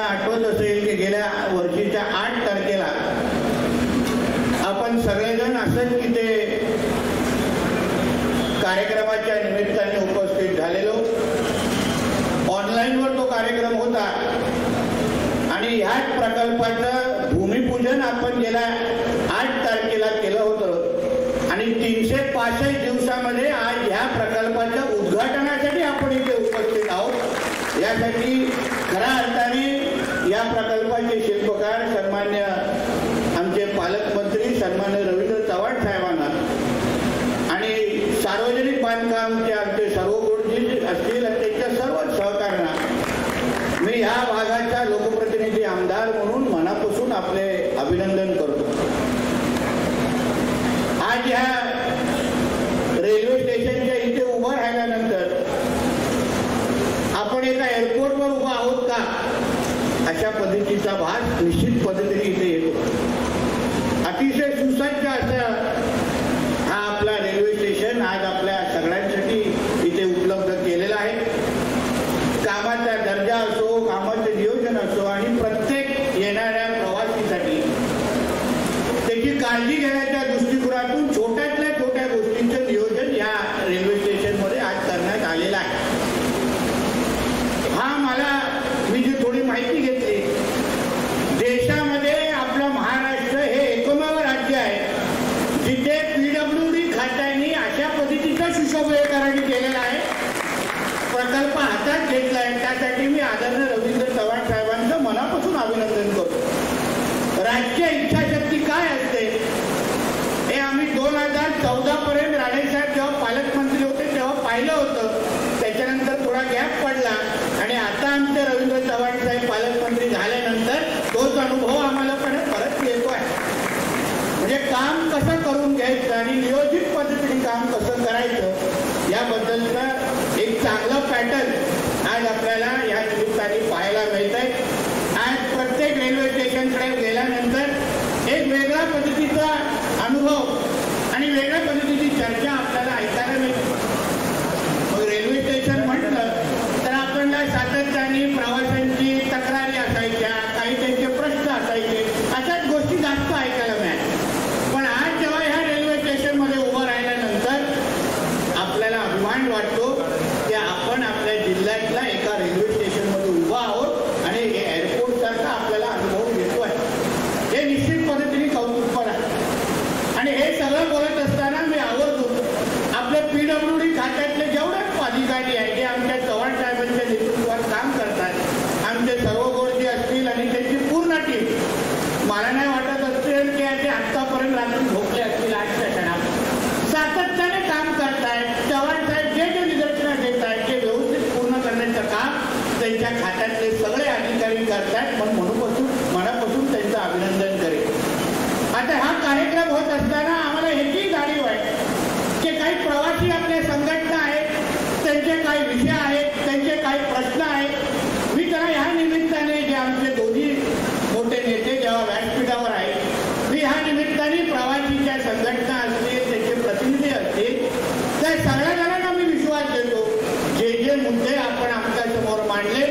आठवत असेल की गेल्या वर्षीच्या 8 तारखेला आपण सगळेजण असंच तिथे कार्यक्रमाच्या निमित्ताने उपस्थित झालेलो. ऑनलाईनवर तो कार्यक्रम होता आणि ह्याच प्रकल्पाचं भूमिपूजन आपण गेल्या 8 तारखेला केलं होतं आणि 365 दिवसामध्ये आज ह्या प्रकल्पाच्या उद्घाटनासाठी आपण इथे उपस्थित आहोत. यासाठी खऱ्या अर्थाने या प्रकल्पाचे शिल्पकार सन्मान्य आमचे पालकमंत्री सन्मान्य रवींद्र चव्हाण साहेबांना आणि सार्वजनिक बांधकामचे आमचे सर्व गुरुजी असतील आणि त्यांच्या सर्व सहकाऱ्यांना मी ह्या भागाचा लोकप्रतिनिधी आमदार म्हणून मनापासून आपले अभिनंदन करतो. आज ह्या रेल्वे स्टेशनच्या इथे उभं राहिल्यानंतर आपण एका एअरपोर्टवर उभा आहोत का अशा पद्धतीचा भास निश्चित पद्धतीने इथे येतो. अतिशय सुसज्ज असं हा आपला रेल्वे स्टेशन आज आपल्या सगळ्यांसाठी इथे उपलब्ध केलेला आहे. कामाचा दर्जा असो, कामाचे नियोजन असो आणि प्रत्येक येणाऱ्या प्रवासीसाठी त्याची काळजी घेण्याच्या दृष्टिकोनातून छोट्यातल्या छोट्या गोष्टींचं नियोजन या रेल्वे स्टेशनमध्ये आज करण्यात आलेलं आहे. हा मला मी जी थोडी माहिती घेतली, देशामध्ये आपलं महाराष्ट्र हे एकमेव राज्य आहे जिथे PWD खात्याने अशा पद्धतीचं सुशोभीकरण केलेलं आहे, प्रकल्प हातात घेतला आहे. त्यासाठी मी आदरणीय रवींद्र चव्हाण साहेबांचं मनापासून अभिनंदन करतो. राजकीय इच्छाशक्ती काय असते हे आम्ही 2014 पर्यंत राणेसाहेब जेव्हा पालकमंत्री होते तेव्हा पाहिलं होतं. त्याच्यानंतर थोडा गॅप पडला आणि आता आमचे रवींद्र चव्हाण साहेब पालकमंत्री झाल्यानंतर तोच अनुभव आम्हाला परत येतो आहे. म्हणजे काम कसं करून घ्यायचं आणि नियोजित पद्धतीने काम कसं करायचं याबद्दलचं एक चांगलं पॅटर्न आज आपल्याला या निमित्ताने पाहायला मिळत आहे. आज प्रत्येक रेल्वे स्टेशनकडे गेल्यानंतर एक वेगळ्या पद्धतीचा अनुभव आणि वेगळ्या पद्धतीची चर्चा आपल्याला ऐकायला मिळते. मग रेल्वे स्टेशन म्हटलं तर आपल्याला सातत्याने प्रवाशांची तक्रारी असायच्या, काही त्यांचे प्रश्न असायचे, अशाच गोष्टी जास्त ऐकायला मिळाल्या. पण आज जेव्हा ह्या रेल्वे स्टेशनमध्ये उभं राहिल्यानंतर आपल्याला अभिमान वाटतो की आपण आपल्या जिल्ह्यातल्या एका रेल्वे स्टेशनमध्ये उभा आहोत आणि हे एअरपोर्ट सारखा आपल्याला अनुभव घेतो आहे. हे निश्चित पद्धतीने कौतुकपर आहे. आणि हे सगळं बोलत असताना मी आवर्जून आपले PWD खात्यातले जेवढे अधिकारी आहेत जे आमच्या चव्हाण साहेबांच्या नेतृत्वात काम करतात, आमचे सर्व गोडजी असतील आणि त्यांची पूर्ण टीम, मला नाही वाटत असेल की ते आत्तापर्यंत रात्री झोपले असतील. 8 सेकंडात सातत्याने काम करतायत. चव्हाण साहेब जे जे निदर्शनं देत आहेत ते व्यवस्थित पूर्ण करण्याचं काम त्यांच्या खात्यातले सगळे अधिकारी करतायत. पण मनापासून त्यांचं अभिनंदन करेल. आता हा कार्यक्रम होत असताना आम्हाला ह्याची जाणीव आहे की काही प्रवासी आपल्या संघटना आहेत, त्यांचे काही विषय आहेत, त्यांचे काही प्रश्न आहेत. मी त्याला ह्या निमित्ताने जे आमचे दोन्ही मोठे नेते जेव्हा व्यासपीठावर आहेत, मी ह्या निमित्ताने प्रवासीच्या संघटना असतील, त्यांचे प्रतिनिधी असतील, त्या सगळ्या जणांना मी विश्वास देतो जे जे मुद्दे आपण आमच्या समोर मांडले,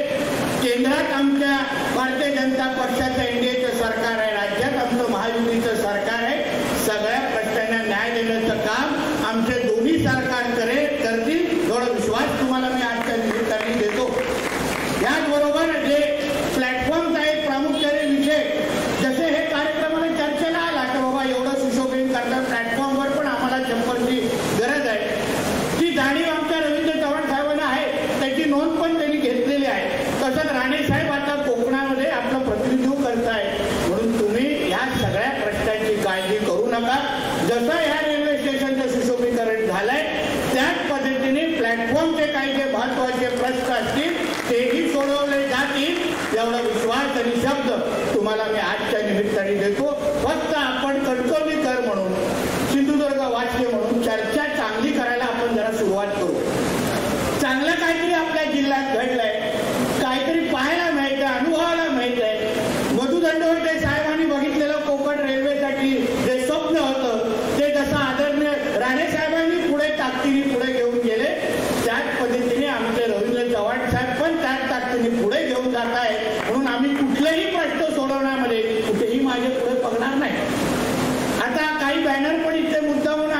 केंद्रात आमच्या भारतीय जनता पक्षाचं NDAचं सरकार आहे, राज्यात आमचं महायुतीचं सरकार आहे, सगळ्या प्रश्नांना न्याय देण्याचं काम आमचे दोन्ही सरकार करतील एवढा विश्वास तुम्हाला मी आजच्या निमित्ताने देतो. याचबरोबर जे प्लॅटफॉर्म्स आहेत, प्रामुख्याने विषय जसे हे कार्यक्रमाला चर्चेला आला की बाबा एवढं सुशोभीकरण करतात प्लॅटफॉर्मवर पण आम्हाला चप्पलची गरज आहे, ती जाणीव आमच्या रवींद्र चव्हाण साहेबांना आहे. त्याची नोंद पण त्यांनी घेतलेली आहे. तसंच राणे साहेब आता कोकणामध्ये आपलं प्रतिनिधित्व करताय, म्हणून तुम्ही या सगळ्या प्रश्नांची काळजी करू नका. जसं ह्या रेल्वे स्टेशनचं सुशोभीकरण झालंय त्याच पद्धतीने प्लॅटफॉर्मचे काही जे महत्वाचे प्रश्न असतील तेही सोडवले जातील एवढा विश्वास आणि शब्द तुम्हाला मी आजच्या निमित्ताने देतो. फक्त आपण कणकवलीकर म्हणून, सिंधुदुर्ग वाचले म्हणून चर्चा चांगली करायला आपण जरा सुरुवात करू. चांगलं काहीतरी आपल्या जिल्ह्यात घडलंय, काहीतरी पाहायला मिळतंय, अनुभवायला मिळतंय. मधु दंडवते साहेबांनी बघितलेलं कोकण रेल्वेसाठी जे स्वप्न होतं ते जसं आदरणीय राणे साहेबांनी पुढे ताकदीने पुढे घेऊन गेले, त्याच पद्धतीने आमचे रवींद्र चव्हाण साहेब पण त्याच ताकदीने पुढे घेऊन जात आहेत. म्हणून आम्ही कुठलेही प्रश्न सोडवण्यामध्ये कुठेही माझे पुढे बघणार नाही. आता काही बॅनर पण इथे मुद्दामून